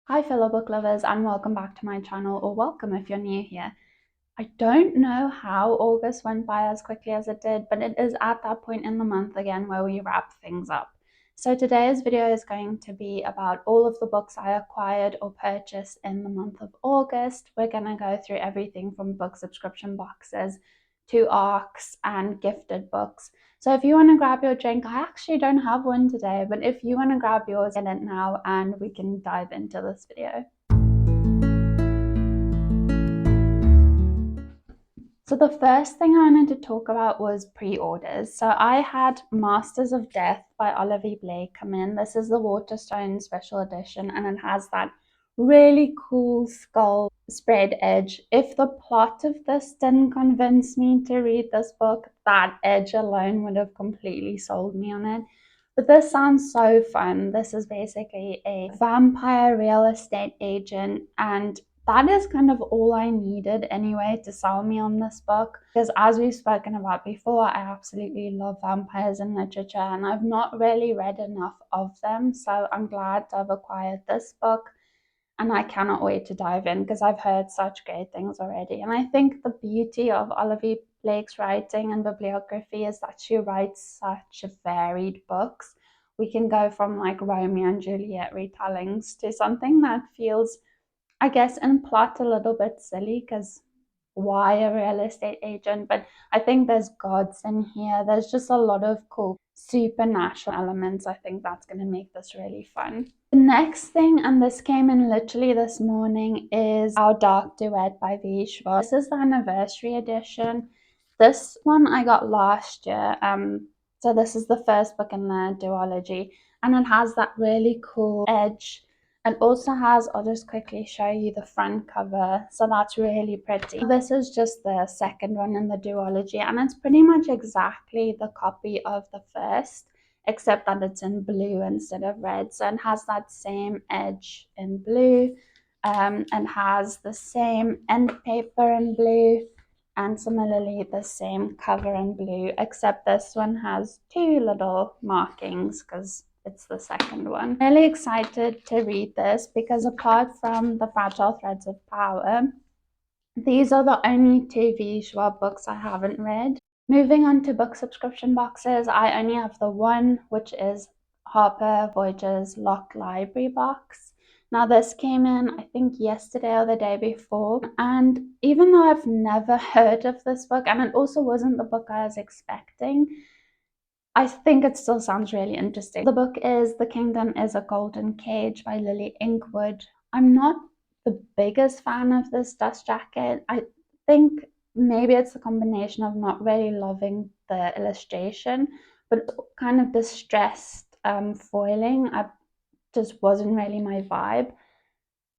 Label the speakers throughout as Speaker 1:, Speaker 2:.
Speaker 1: Hi fellow book lovers and welcome back to my channel, or welcome if you're new here. I don't know how August went by as quickly as it did, but it is at that point in the month again where we wrap things up. So today's video is going to be about all of the books I acquired or purchased in the month of August. We're going to go through everything from book subscription boxes to ARCs and gifted books. So if you want to grab your drink, I actually don't have one today, but if you want to grab yours, get it now and we can dive into this video. So the first thing I wanted to talk about was pre-orders. So I had Masters of Death by Olivie come in. This is the Waterstone special edition and it has that really cool skull spread edge. If the plot of this didn't convince me to read this book, that edge alone would have completely sold me on it. But this sounds so fun. This is basically a vampire real estate agent, and that is kind of all I needed anyway to sell me on this book, because as we've spoken about before, I absolutely love vampires in literature and I've not really read enough of them, so I'm glad to have acquired this book and I cannot wait to dive in because I've heard such great things already. And I think the beauty of Olivie Blake's writing and bibliography is that she writes such varied books. We can go from like Romeo and Juliet retellings to something that feels, I guess, in plot a little bit silly because why a real estate agent? But I think there's gods in here. There's just a lot of cool supernatural elements. I think that's going to make this really fun. The next thing, and this came in literally this morning, is Our Dark Duet by Schwab. This is the anniversary edition. This one I got last year. So this is the first book in the duology, and it has that really cool edge. It also has, I'll just quickly show you the front cover, so that's really pretty. This is just the second one in the duology, and it's pretty much exactly the copy of the first, except that it's in blue instead of red. So it has that same edge in blue, and has the same end paper in blue, and similarly the same cover in blue, except this one has two little markings because it's the second one. Really excited to read this because apart from The Fragile Threads of Power, these are the only two V. Schwab books I haven't read. Moving on to book subscription boxes, I only have the one, which is Harper Voyager's Locked Library box. Now this came in, I think yesterday or the day before, and even though I've never heard of this book, and it also wasn't the book I was expecting, I think it still sounds really interesting. The book is The Kingdom is a Golden Cage by Lilly Inkwood. I'm not the biggest fan of this dust jacket. I think maybe it's a combination of not really loving the illustration, but kind of distressed foiling. I just wasn't really my vibe.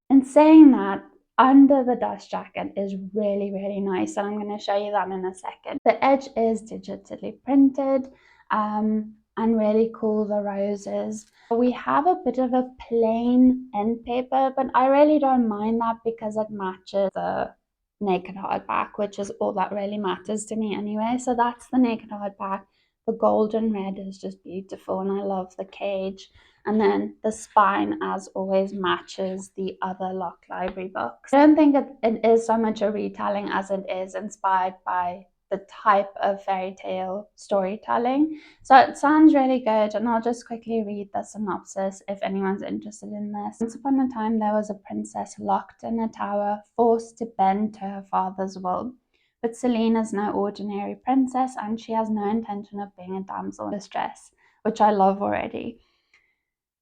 Speaker 1: And saying that, under the dust jacket is really, really nice, and I'm going to show you that in a second. The edge is digitally printed, and really cool, the roses. We have a bit of a plain end paper, but I really don't mind that because it matches the naked hardback, which is all that really matters to me anyway. So that's the naked hardback. The golden red is just beautiful, and I love the cage. And then the spine, as always, matches the other Locked Library books. I don't think it is so much a retelling as it is inspired by the type of fairy tale storytelling. So it sounds really good, and I'll just quickly read the synopsis if anyone's interested in this. Once upon a time, there was a princess locked in a tower, forced to bend to her father's will. But Celine is no ordinary princess, and she has no intention of being a damsel in distress, which I love already.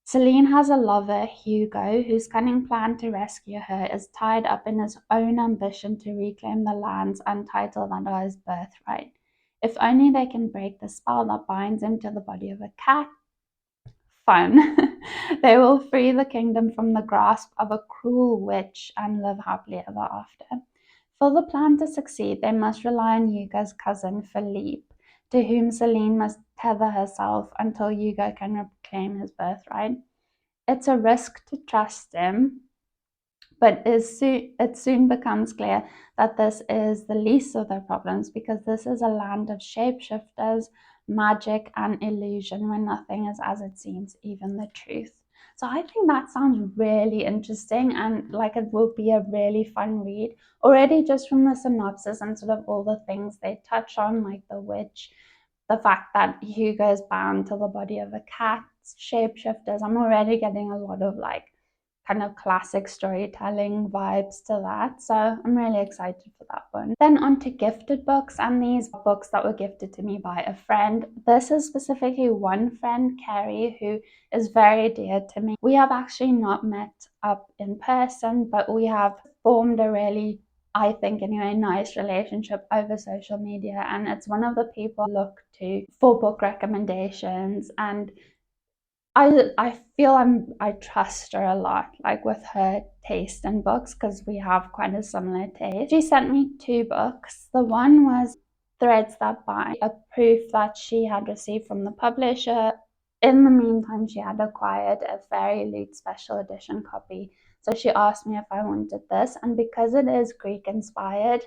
Speaker 1: Celine has a lover, Hugo, whose cunning plan to rescue her is tied up in his own ambition to reclaim the lands and title that are his birthright. If only they can break the spell that binds him to the body of a cat, fun. They will free the kingdom from the grasp of a cruel witch and live happily ever after. For the plan to succeed, they must rely on Hugo's cousin, Philippe, to whom Celine must tether herself until Hugo can reclaim his birthright. It's a risk to trust him, but it soon becomes clear that this is the least of their problems because this is a land of shapeshifters, magic, and illusion where nothing is as it seems, even the truth. So I think that sounds really interesting, and like it will be a really fun read. Already just from the synopsis and sort of all the things they touch on, like the witch, the fact that Hugo is bound to the body of a cat, shapeshifters. I'm already getting a lot of like kind of classic storytelling vibes to that. So I'm really excited for that one. Then on to gifted books, and these books that were gifted to me by a friend. This is specifically one friend, Carrie, who is very dear to me. We have actually not met up in person, but we have formed a really, I think anyway, nice relationship over social media, and it's one of the people I look to for book recommendations. And I feel I trust her a lot, like with her taste in books, because we have quite a similar taste. She sent me two books. The one was Threads That Bind, a proof that she had received from the publisher. In the meantime, she had acquired a Fairy Loot special edition copy. So she asked me if I wanted this, and because it is Greek inspired,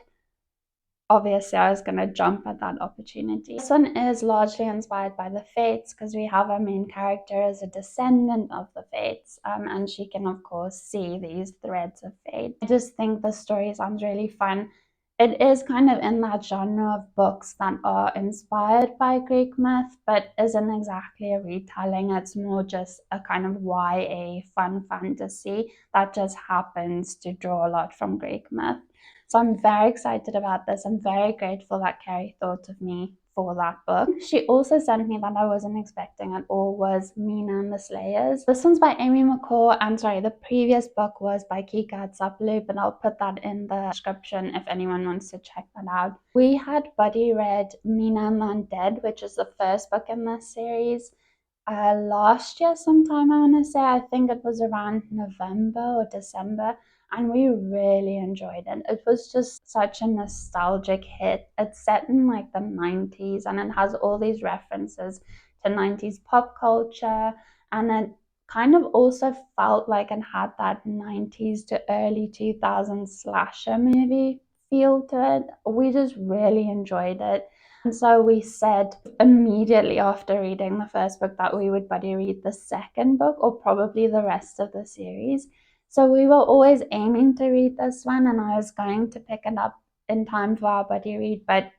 Speaker 1: obviously I was going to jump at that opportunity. This one is largely inspired by the Fates, because we have our main character as a descendant of the Fates, and she can of course see these threads of fate. I just think the story sounds really fun. It is kind of in that genre of books that are inspired by Greek myth, but isn't exactly a retelling. It's more just a kind of YA fun fantasy that just happens to draw a lot from Greek myth. So I'm very excited about this. I'm very grateful that Carrie thought of me for that book. She also sent me that I wasn't expecting at all was Mina and The Slayers. This one's by Amy McCaw, and sorry, the previous book was by Kika Hatzopoulou, but I'll put that in the description if anyone wants to check that out. We had buddy read Mina and the Undead, which is the first book in this series. Last year sometime, I want to say, I think it was around November or December, and we really enjoyed it. It was just such a nostalgic hit. It's set in like the 90s, and it has all these references to 90s pop culture, and it kind of also felt like it had that 90s to early 2000s slasher movie feel to it. We just really enjoyed it. And so we said immediately after reading the first book that we would buddy read the second book, or probably the rest of the series. So we were always aiming to read this one, and I was going to pick it up in time for our buddy read, but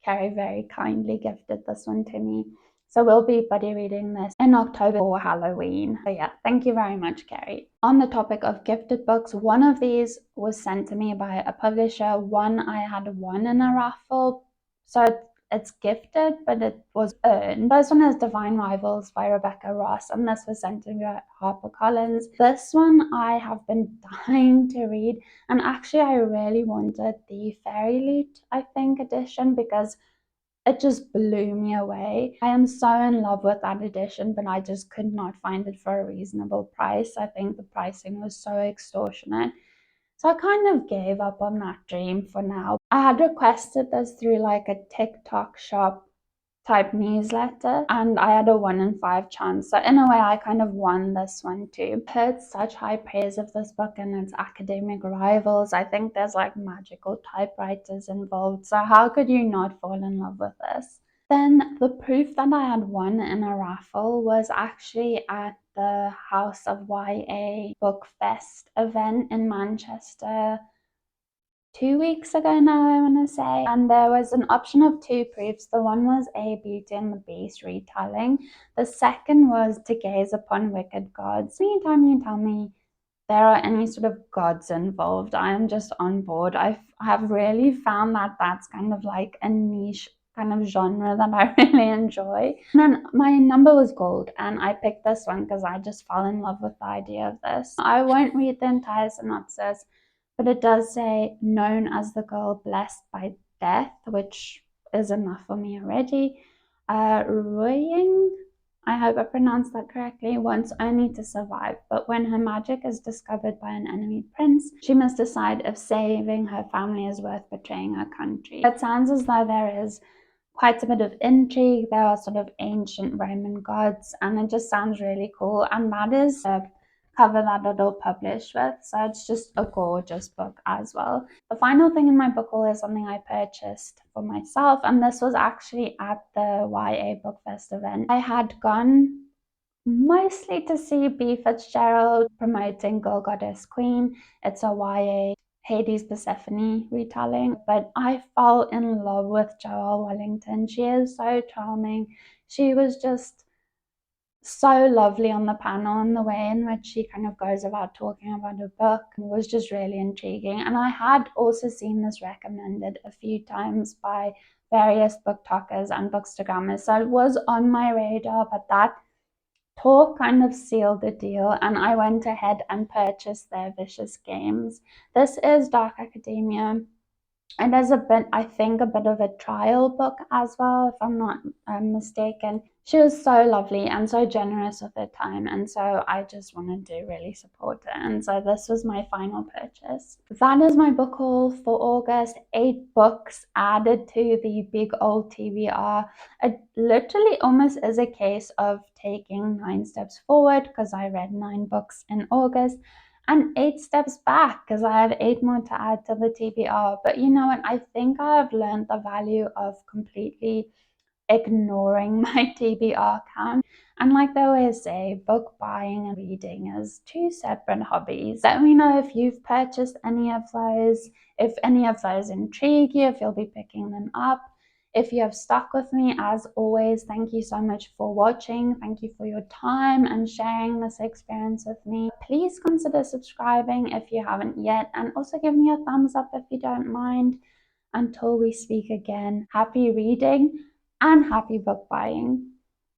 Speaker 1: Carrie very kindly gifted this one to me. So we'll be buddy reading this in October for Halloween. So yeah, thank you very much, Carrie. On the topic of gifted books, one of these was sent to me by a publisher. One I had won in a raffle. So it's gifted, but it was earned. First one is Divine Rivals by Rebecca Ross, and this was sent to me by HarperCollins. This one I have been dying to read, and actually I really wanted the Fairy Loot, I think, edition, because it just blew me away. I am so in love with that edition, but I just could not find it for a reasonable price. I think the pricing was so extortionate. So I kind of gave up on that dream for now. I had requested this through like a TikTok shop type newsletter, and I had a 1 in 5 chance. So in a way, I kind of won this one too. I've heard such high praise of this book and its academic rivals. I think there's like magical typewriters involved. So how could you not fall in love with this? Then the proof that I had won in a raffle was actually at the House of YA Book Fest event in Manchester 2 weeks ago now, I want to say. And there was an option of two proofs. The one was a Beauty and the Beast retelling. The second was To Gaze Upon Wicked Gods. Anytime you tell me there are any sort of gods involved, I am just on board. I have really found that that's kind of like a niche kind of genre that I really enjoy. And then my number was gold, and I picked this one because I just fell in love with the idea of this. I won't read the entire synopsis, but it does say known as the girl blessed by death, which is enough for me already. Ruying, I hope I pronounced that correctly, wants only to survive, but when her magic is discovered by an enemy prince, she must decide if saving her family is worth betraying her country. It sounds as though there is quite a bit of intrigue. There are sort of ancient Roman gods, and it just sounds really cool. And that is the cover that it'll publish with, so it's just a gorgeous book as well. The final thing in my book haul is something I purchased for myself, and this was actually at the YA Book Fest event. I had gone mostly to see B. Fitzgerald promoting Girl Goddess Queen. It's a YA Hades Persephone retelling, but I fell in love with Joelle Wellington. She is so charming. She was just so lovely on the panel, and the way in which she kind of goes about talking about her book was just really intriguing. And I had also seen this recommended a few times by various book talkers and bookstagrammers, so it was on my radar, but that talk kind of sealed the deal, and I went ahead and purchased their Vicious Games. This is Dark Academia. And there's a bit, I think, a bit of a trial book as well, if I'm not mistaken. She was so lovely and so generous with her time, and so I just wanted to really support her. And so this was my final purchase. That is my book haul for August. 8 books added to the big old TBR. It literally almost is a case of taking 9 steps forward because I read 9 books in August, and 8 steps back because I have 8 more to add to the TBR. But you know what? I think I have learned the value of completely ignoring my TBR count. And like they always say, book buying and reading is 2 separate hobbies. Let me know if you've purchased any of those, if any of those intrigue you, if you'll be picking them up. If you have stuck with me, as always, thank you so much for watching. Thank you for your time and sharing this experience with me. Please consider subscribing if you haven't yet, and also give me a thumbs up if you don't mind. Until we speak again, happy reading and happy book buying.